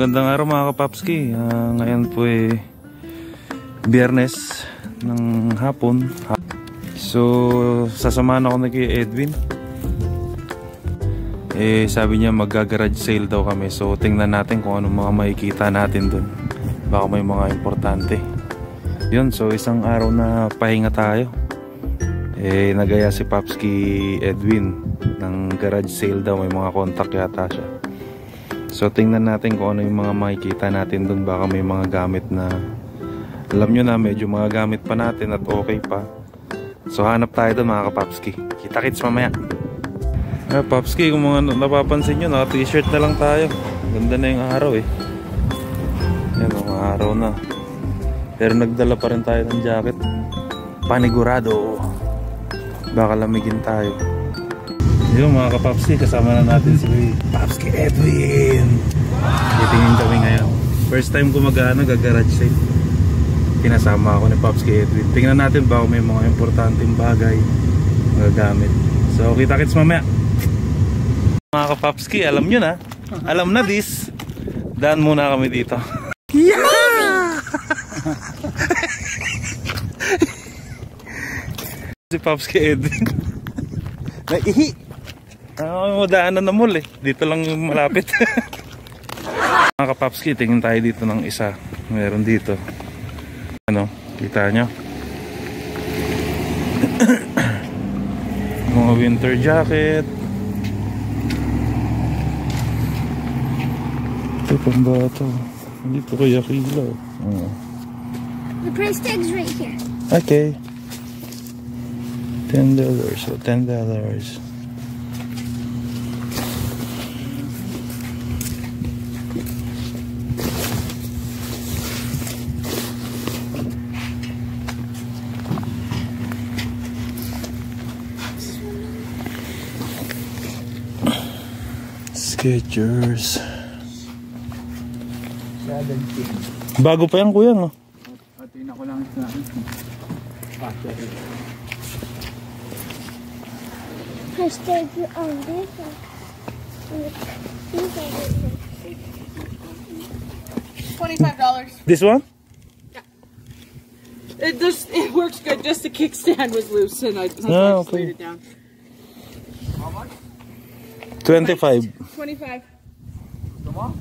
Magandang araw mga kapapski. Ngayon po Biyernes ng hapon. So sasamahan ako na kay Edwin. Sabi niya mag-garage sale daw kami. So tingnan natin kung ano mga makikita natin dun. Baka may mga importante. Yun, so isang araw na pahinga tayo. Nagaya si Papski Edwin ng garage sale daw. May mga contact yata siya. So tingnan natin kung ano yung mga makikita natin dun. Baka may mga gamit na alam nyo na medyo mga gamit pa natin at okay pa. So hanap tayo dun mga kapapski. Kita-kits mamaya. Papski, kung mga napapansin nyo, naka t-shirt na lang tayo. Ganda na yung araw Yan o, mga araw na. Pero nagdala pa rin tayo ng jacket. Panigurado. Baka lamigin tayo. Yung mga kapapski, kasama na natin si Papski Edwin. Titingin kami ngayon. First time ko gagarage sale. Pinasama ako ni Papski Edwin. Tingnan natin baka may mga importanteng bagay magagamit. So kita-kits mamaya. Mga kapapski, alam nyo na. Alam na this. Daan muna kami dito. Yeah! Si Papski Edwin naihi. Daanan na mall dito lang malapit. Mga kapapski, tingin tayo dito ng isa. Meron dito. Ano, kita nyo? Mga winter jacket. Ito pambata. Dito kaya kilaw. The price tag's right here. Okay. $10. So $10. Skechers. Bago pa yan kuya, no? Tingnan ko lang sa Hashtag on this $25. This one? Yeah. It works good. Just the kickstand was loose, and I just laid it down. how much? 25. 25. Come on.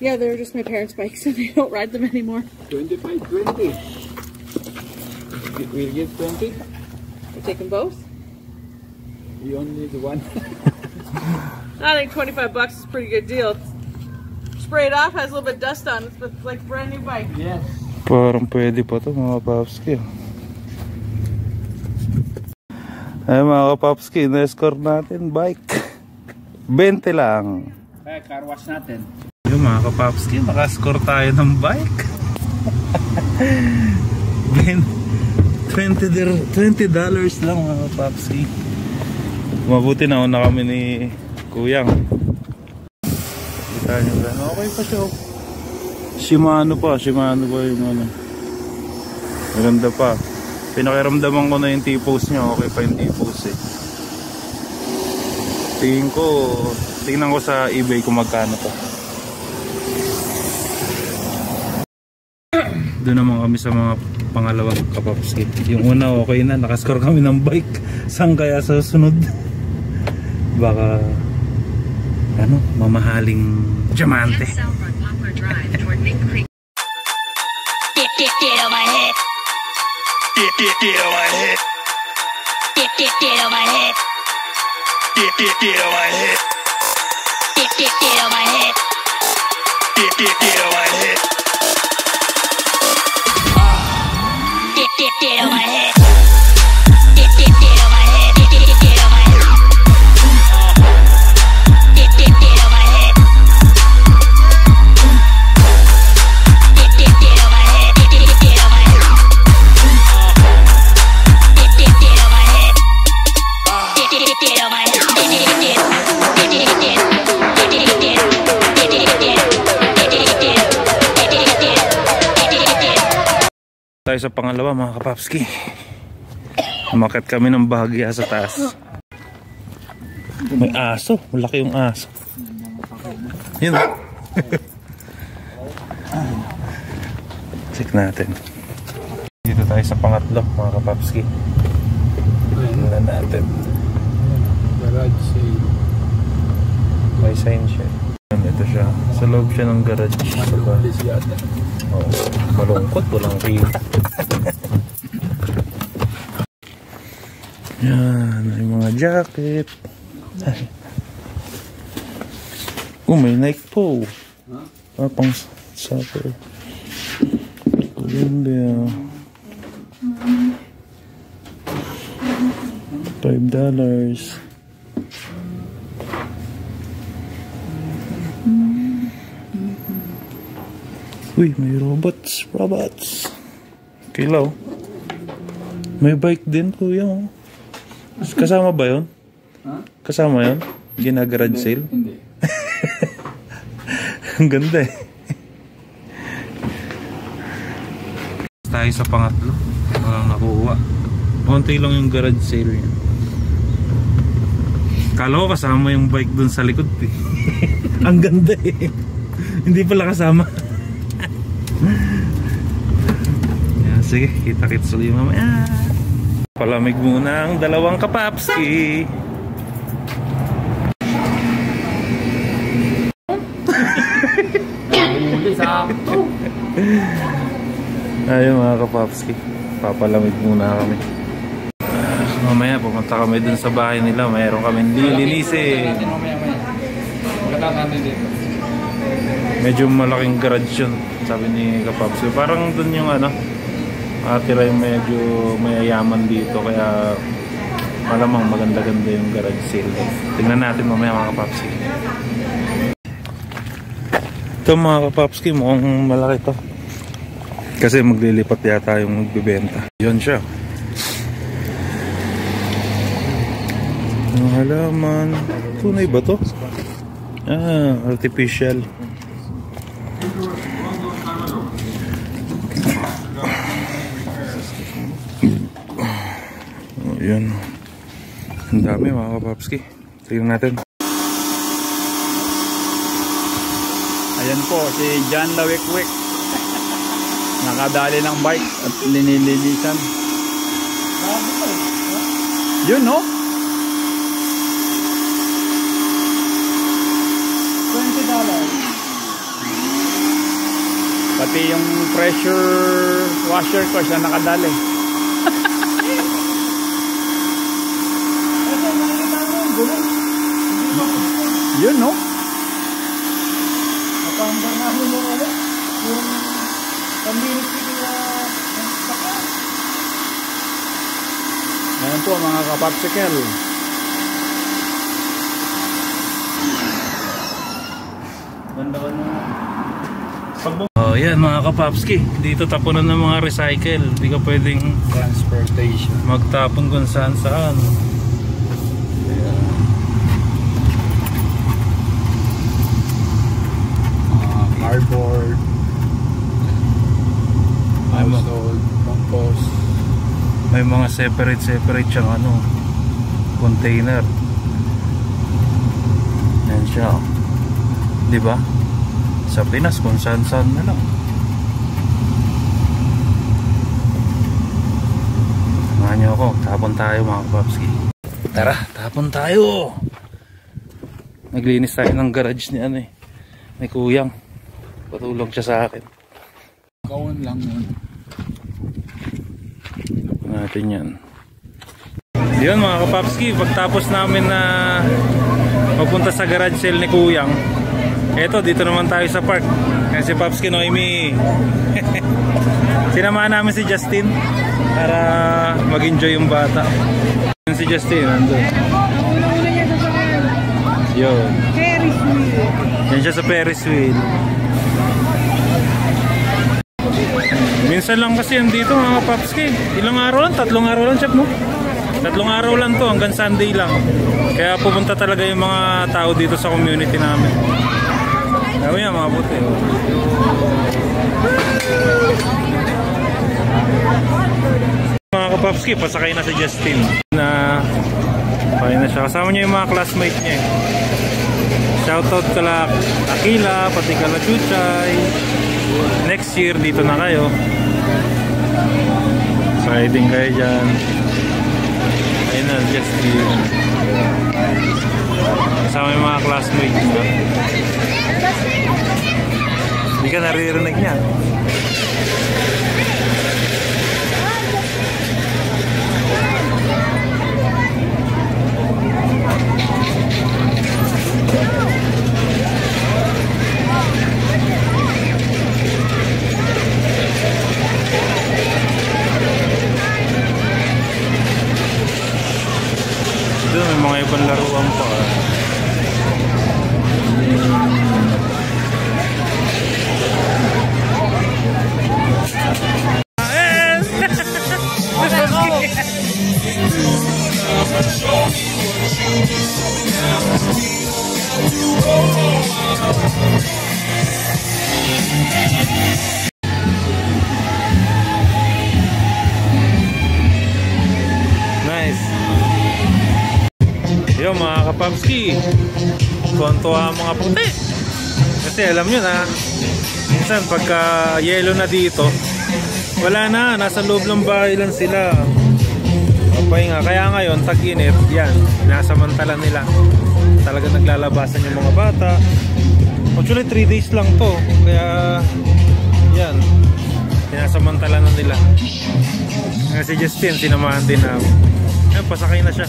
Yeah, they're just my parents' bikes, and they don't ride them anymore. 25, 20. We'll get 20. You take them both? You only need one. I think $25 is a pretty good deal. Spray it off, has a little bit of dust on it. It's like a brand new bike. Yes. Parang pwede pa ito mga kapapski. Ay mga kapapski, na-score natin bike. 20 lang. Car wash natin. Yung mga kapapski, nakascore tayo ng bike. $20 lang mga kapapski. Mabuti na una kami ni Kuyang. Kita nyo ba? Okay pa siya. Shimano pa yung ano. Maganda pa. Pinakiramdaman ko na yung T-pose niya. Okay pa yung T-pose tingnan ko sa eBay kung magkano to. Doon naman kami sa mga pangalawang kapapski. Yung una okay na, nakascore kami ng bike. Saan kaya sa sunod? Baka ano, mamahaling diamante. Get on my head. Get on my head. Get on my head. Get on my head. Get on my head. Get on my head. Get on my head. Get on my head. Get on my head. Get on my head. Tayo sa pangalawa mga kapapski. Umakyat kami ng bahagya sa taas. May aso. Malaki yung aso. Yun. Check natin. Dito tayo sa pangatlo, mga kapapski. Tingnan natin. Garage sale. May sign siya. Ito siya. Sa loob siya ng garage. Malulis yata. Oh, malungkot. Walang rin. Yan. May mga jacket. May Nike po. Pang soccer. Columbia. $5. Uy, may robots. Kilaw. May bike din, kuya. Kasama ba yun? Kasama yun? Ginagarage sale? Hindi. Ang ganda eh. Tayo sa pangatlo. Walang nakuha. Konti lang yung garage sale niya. Kala ko kasama yung bike dun sa likod eh. Ang ganda eh. Hindi pala kasama. Yan, sige, kita-kits ulit mamaya. Palamig muna ang dalawang kapapski. Ayun mga kapapski, papalamig muna kami. Mamaya pumunta kami dun sa bahay nila. Mayroon kami lilinisin. Medyo malaking garage yun, sabi ni kapapski. Parang dun yung atira yung medyo mayayaman dito. Kaya malamang maganda-ganda yung garage sale. Tingnan natin mamaya mga kapapski. Ito mga kapapski, mukhang malaki to. Kasi maglilipat yata yung magbibenta. Yun siya. Ang halaman. Tunay ba to? Artificial. Yun. Ang dami mga kapapski. Tingnan natin. Ayan po, si John Lawikwik. Nakadali ng bike at linililisan. Yun, no? $20. Pati yung pressure washer ko siya nakadali. Yun, no? Napambar na mo ulit yung community nila ng sakyan. Ayan po mga kapapsikel. Oh, yan mga kapapski. Dito tapunan ng mga recycle. Hindi ka pwedeng Transportation. magtapon kung saan saan. Cardboard. Household. Compost. May mga separate siyang container. Yan siya. Diba? Sa Pinas kung saan na lang. Samahan niyo ako. Tapon tayo mga kapapski. Tara, tapon tayo. Naglinis tayo ng garage ni may kuyang. Patulog siya sa akin. Kawan lang yun. Natin yan. Yun mga kapapski, pagtapos namin na magpunta sa garage sale ni Kuyang, eto dito naman tayo sa park. Kaya si Papski Noemi sinamahan namin si Justin para mag-enjoy yung bata. Si Justin nandun. Yun. Ferris wheel. Yan siya sa Ferris wheel. Minsan lang kasi yan dito mga Papski. Ilang araw lang? 3 araw lang, Chef, no? 3 araw lang to, hanggang Sunday lang. Kaya pupunta talaga yung mga tao dito sa community namin. Kaya yan mga puti. Mga Kapapski, pasakay na si Justin na Okay na siya. Kasama niya yung mga classmate niya eh. Shoutout kala Akila, pati kala Chuchay. Next year dito na kayo. Exciting kayo dyan. Ayun na, just here. Kasama yung mga classmate niya. Hindi ka naririnig niya. Doon may mga ibang laruan pa. Nice. Yo mga kapapski, tuwan-tuwa mga puti. Kasi alam nyo na, minsan pagka yelo na dito, wala na, nasa loob ng bahay lang sila. Pahinga. Kaya ngayon, tag-init, yan, nasamantala nila. Talaga naglalabasan yung mga bata. Actually 3 days lang to, kaya yan, sinasamantala na nila. Kasi Justin, sinamahan din namin. Ayan, pasakay na siya.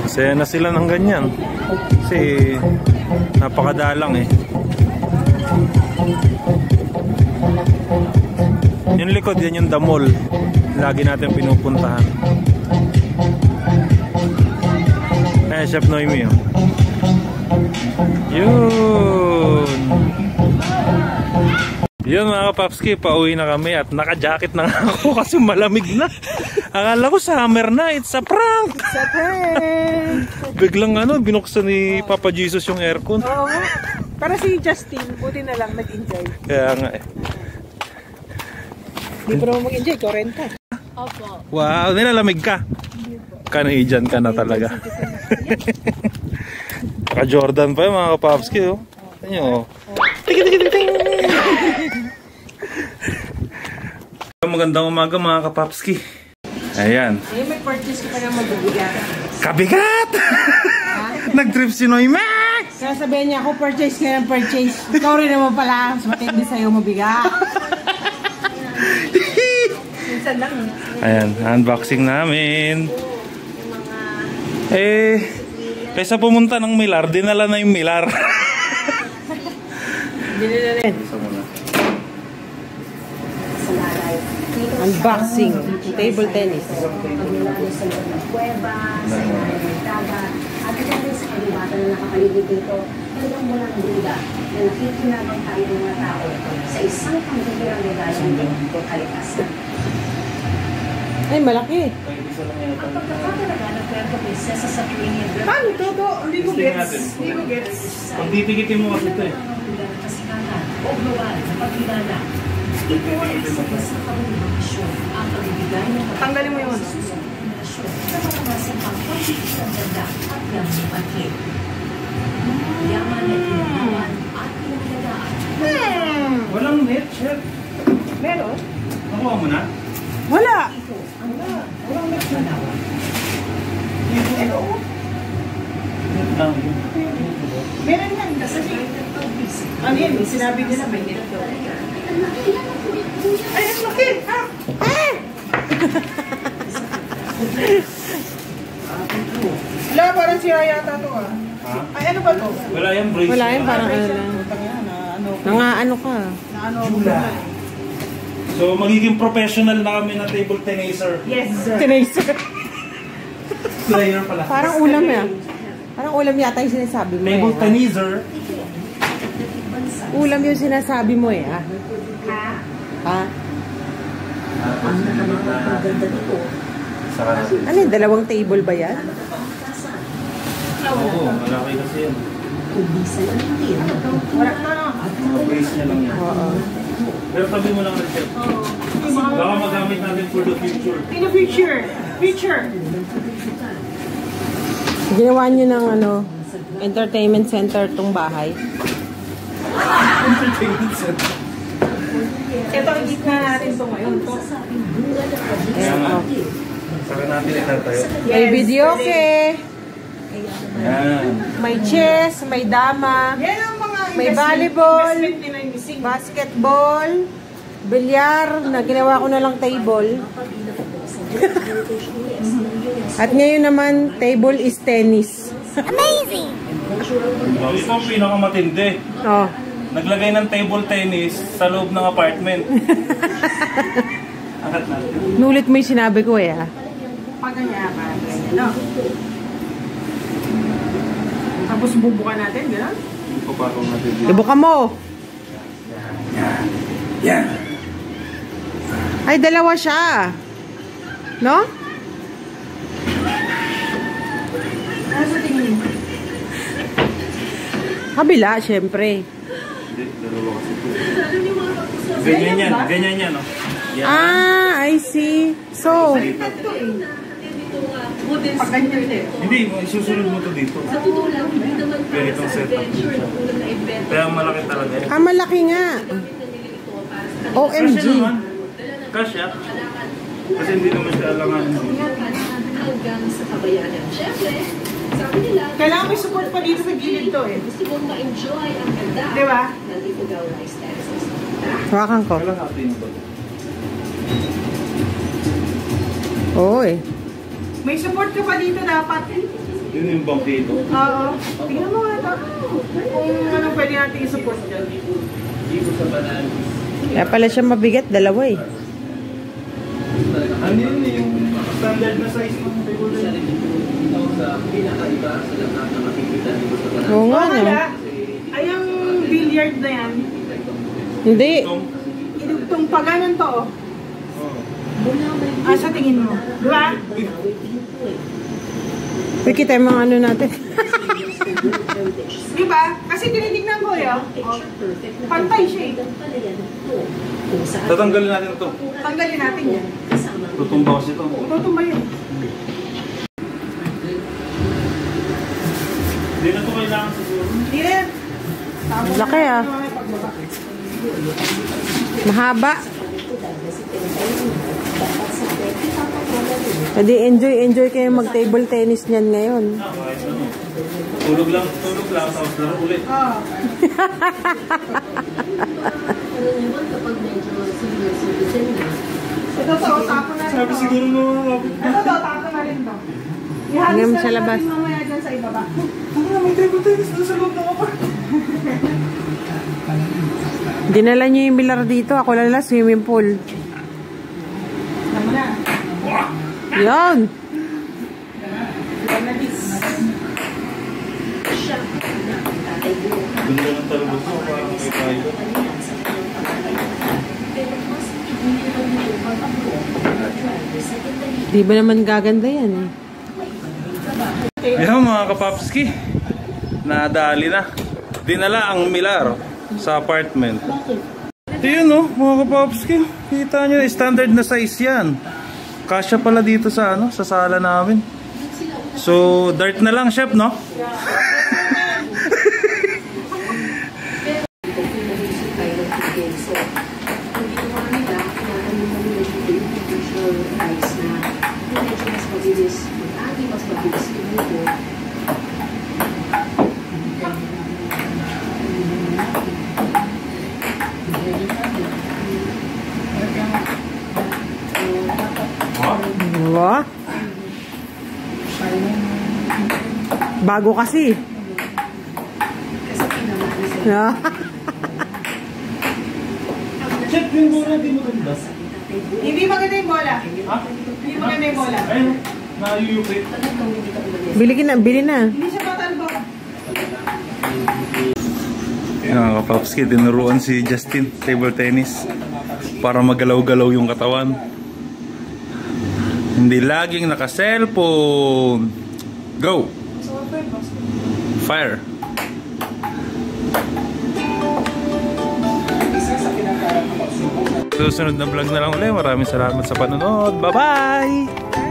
Masaya na sila ng ganyan kasi napakadalang eh. Yung likod, yan yung The Mall, lagi natin pinupuntahan. Ay, Chef Noemi oh. Yun mga kapapski, pauwi na kami at naka-jacket na ako kasi malamig na. Akala ko summer na, it's a prank! It's a prank! Biglang binuksan ni Papa Jesus yung aircon. Oo. Para si Justin, buti na lang nag-enjoy. Kaya nga eh. Hindi pa naman mag-enjoy, 40. Opo. Wow, nilalamig ka? Canadian ka na talaga. Naka-Jordan pa yung mga kapapski oh. Ano nyo oh. Magandang umaga mga kapapski. Ayan. Eh, may purchase ko pa na mabibigat. Kabigat! Nag-trip si Noemi! Sasabihin niya ako, purchase ka ng purchase. Ikaw rin naman pala, mas matindi sa'yo mabigat. Minsan lang. Ayan, unboxing namin. Eh, kaysa pumunta ng Milar, dinala na yung Milar. Binili na rin. Unboxing, table tennis. At ito din sa kalibatan na nakapaligid dito, talagang walang duda na nakikinabang tayo ng mga tao sa isang pangkikirang medalya ng kalikasan. Ay, malaki. Ang pagkakatalaga ng Puerto Princesa sa Caribbean. Paano ito? Hindi ko gets. Hindi ko gets. Pag titikitin mo kasi ito eh. O global na pagkilala. Ito ay isa pa sa kabunibakasyon ang pagbibigay ng Tanggalin mo yun. sa mga masang pagpapikisang ganda at yaman ng pagkit. Yaman at pinagawan at pinagdagaan. Walang net, chef. Meron? Nakuha mo na? Wala. Ito ang walang nagdalawan. Meron yan. Kasi ano yan? Sinabi nila may net daw. Ay, ang laki! Wala, parang sira yata ito ah. Ay, ano ba ito? Wala yung bracelet. Wala yan, parang ano lang. Nangaano ka. So magiging professional na kami na table tenniser. Yes, sir. Tinaser. Player pala. Parang ulam yan. Parang ulam yata yung sinasabi mo Table eh. tenniser. Ulam yung sinasabi mo eh. Ha? Saka Ano yun? Dalawang table ba yan? Oo, malaki kasi yan. Wala na. Base niya lang yan. Pero tabi mo lang rin. Baka magamit natin for the future. In the future. Future. Ginawa niyo ng ano, entertainment center tong bahay. Entertainment center. Ito, edit na natin ito ngayon. Kaya nga. Saka natin itatayo. May video okay. Yan. May chess, may dama, Yan ang mga may volleyball, investment nila yung missing. basketball, bilyar, na ginawa ko na lang table. At ngayon naman, table is tennis. Amazing! Ito ang pinakamatindi. Oh. Naglagay ng table tennis sa loob ng apartment. Angat natin. Nulit mo yung sinabi ko eh ha. Pag ganyan, no? Tapos bubukan natin, gano'n? Papatong natin. Ibuka mo. Yan. Ay, dalawa siya. No? Ano sa tingin mo? Kabila, syempre. Hindi, dalawa kasi ito. Ganyan yan, ganyan yan. Oh. Yan. Ah, I see. So, Pag ganyan din. Hindi, isusunod mo to dito. Pero itong setup. Kaya malaki talaga. malaki nga. OMG. Kasi naman, kasya. Kasi hindi naman siya alangan. Hanggang sa kabayanan. Siyempre, sabi nila, Kailangan may support pa dito sa gilid to eh. gusto mong ma-enjoy ang ganda Di ba? ng Ifugao Rice Terraces. Hawakan ko. Kailan natin ito? Oo eh. May support ka pa dito dapat. Yun yung bump dito. Oo. Tingnan mo nga ito. Kung anong pwede natin i-support dyan. Dito sa banan. Kaya pala siya mabigat, dalawa eh. Ano yun yung standard na size ng table tennis? Oo nga no. Kaya, ay ang billiard na yan. Hindi. Itong paganan to oh. Sa tingin mo. Diba? Uy, kita yung mga ano natin. Diba? Kasi tinitignan ko yun. Oh. Pantay siya eh. Tatanggalin natin ito. Tanggalin natin yan. Tutumba kasi ito. Tutumba yun. Hindi na ito kailangan siguro. Hindi na yan. Laki ah. Mahaba. Pwede enjoy kayo mag-table tennis niyan ngayon. Tulog lang, tapos laro ulit. Oo. Ito to, tapon na rin Sabi to. siguro mo, Ito to, tapon na rin to. Hanggang Ihalis sa na labas. natin mamaya dyan sa ibaba. may table tennis doon sa loob ng apartment. Dinala niyo yung bilar dito. Ako lang swimming pool. Tama na. Yan. Ganda ng talabos mo, parang may kayo. Di ba naman gaganda yan eh. Yan mga kapapski, nadali na. Dinala ang Milar sa apartment. Yun no, mga kapapski, kita nyo, standard na size yan. Kasya pala dito sa ano, sa sala namin. So, dirt na lang, chef, no? Diba? Bago kasi. Chef, yung bola, di maganda. Hindi maganda yung bola. Ha? Hindi maganda yung bola. Ayun, na-yupit. Bili na. Hindi siya patalbo. Yan mga kapapski, tinuruan si Justin table tennis para magalaw-galaw yung katawan. Hindi laging naka-cellphone. Go! Fire. Susunod na vlog na lang ulit. Maraming salamat sa panonood. Bye-bye!